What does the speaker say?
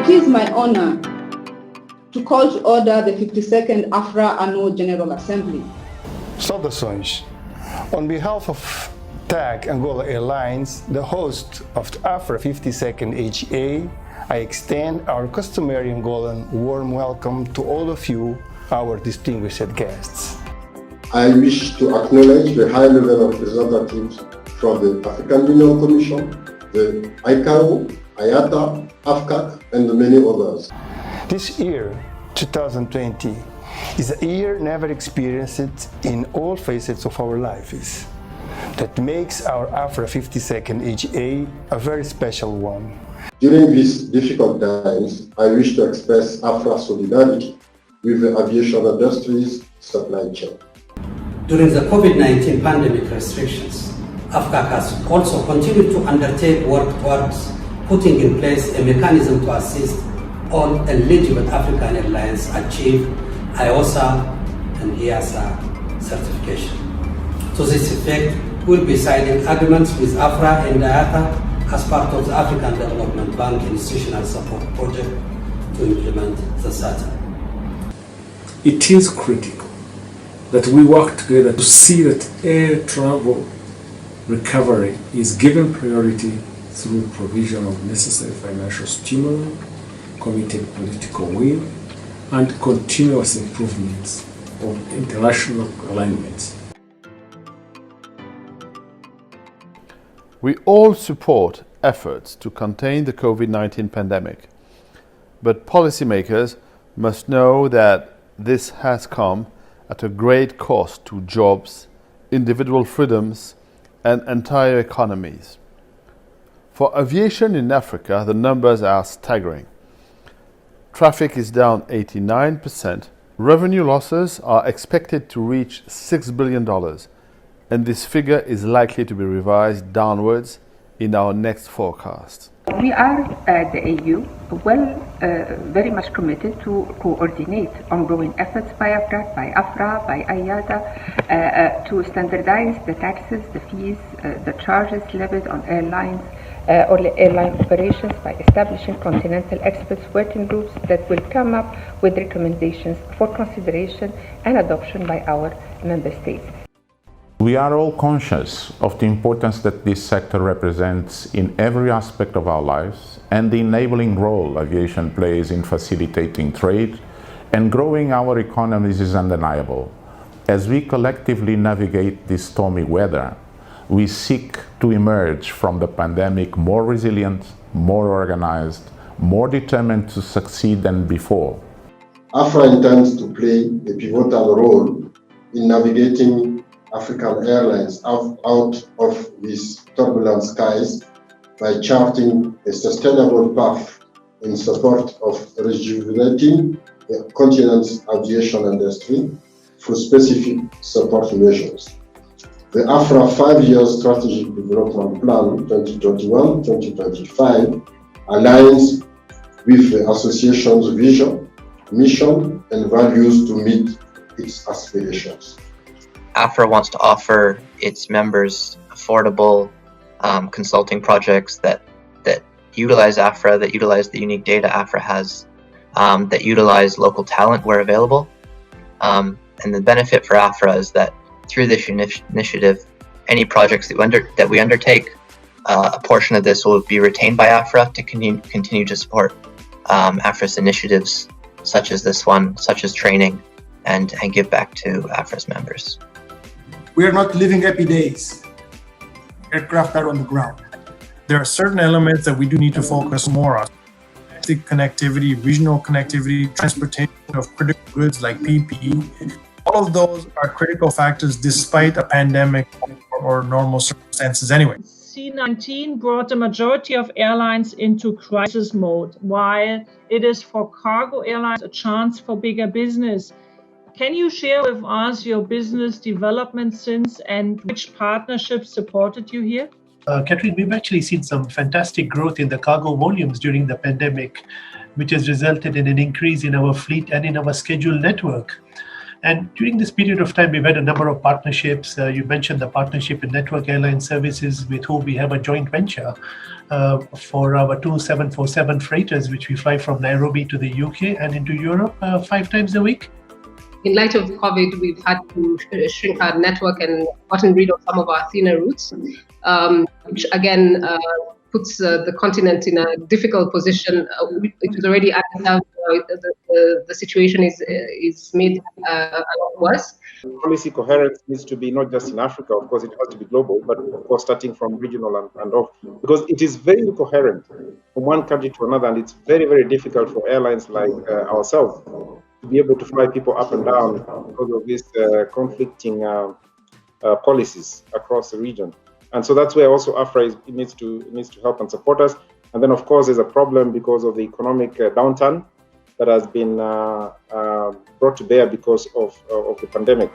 It is my honor to call to order the 52nd AFRA Annual General Assembly. Saudações. On behalf of TAG Angola Airlines, the host of the AFRA 52nd AGA, I extend our customary Angolan warm welcome to all of you, our distinguished guests. I wish to acknowledge the high level of representatives from the African Union Commission, the AGA, IATA, AFCAC, and many others. This year, 2020, is a year never experienced in all facets of our lives. That makes our AFRA 52nd AGA a very special one. During these difficult times, I wish to express AFRA solidarity with the aviation industry's supply chain. During the COVID-19 pandemic restrictions, AFCAC has also continued to undertake work towards putting in place a mechanism to assist all eligible African airlines achieve IOSA and EASA certification. To this effect, we'll be signing agreements with AFRA and IATA as part of the African Development Bank Institutional Support Project to implement the SATA. It is critical that we work together to see that air travel recovery is given priority through provision of necessary financial stimuli, committed political will, and continuous improvements of international alignments. We all support efforts to contain the COVID-19 pandemic, but policymakers must know that this has come at a great cost to jobs, individual freedoms, and entire economies. For aviation in Africa, the numbers are staggering. Traffic is down 89%, revenue losses are expected to reach $6 billion, and this figure is likely to be revised downwards in our next forecast. We are at the AU very much committed to coordinate ongoing efforts by AFRA, by IATA, to standardize the taxes, the fees, the charges levied on airlines or airline operations by establishing continental experts working groups that will come up with recommendations for consideration and adoption by our member states. We are all conscious of the importance that this sector represents in every aspect of our lives and the enabling role aviation plays in facilitating trade and growing our economies is undeniable. As we collectively navigate this stormy weather, we seek to emerge from the pandemic more resilient, more organized, more determined to succeed than before. AFRA intends to play a pivotal role in navigating African airlines out of these turbulent skies by charting a sustainable path in support of rejuvenating the continent's aviation industry through specific support measures. The AFRA 5-year Strategic Development Plan 2021-2025 aligns with the association's vision, mission, and values to meet its aspirations. AFRA wants to offer its members affordable consulting projects that utilize AFRA, that utilize the unique data AFRA has, that utilize local talent where available. And the benefit for AFRA is that through this initiative, any projects that we undertake, a portion of this will be retained by AFRA to continue to support AFRA's initiatives such as this one, such as training, and give back to AFRA's members. We are not living happy days. Aircraft are on the ground. There are certain elements that we do need to focus more on. Domestic connectivity, regional connectivity, transportation of critical goods like PPE. All of those are critical factors despite a pandemic or normal circumstances anyway. C-19 brought the majority of airlines into crisis mode, while it is for cargo airlines a chance for bigger business. Can you share with us your business development since and which partnerships supported you here? Catherine, we've actually seen some fantastic growth in the cargo volumes during the pandemic, which has resulted in an increase in our fleet and in our scheduled network. And during this period of time, we've had a number of partnerships. You mentioned the partnership in Network Airline Services, with whom we have a joint venture for our 2 747 freighters, which we fly from Nairobi to the UK and into Europe 5 times a week. In light of COVID, we've had to shrink our network and gotten rid of some of our thinner routes, which again puts the continent in a difficult position. It was already underserved. The situation is made a lot worse. Policy coherence needs to be not just in Africa, of course, it has to be global, but of course starting from regional and off, because it is very incoherent from one country to another, and it's very, very difficult for airlines like ourselves to be able to fly people up and down because of these conflicting policies across the region. And so that's where also AFRA needs to help and support us. And then, of course, there's a problem because of the economic downturn that has been brought to bear because of the pandemic.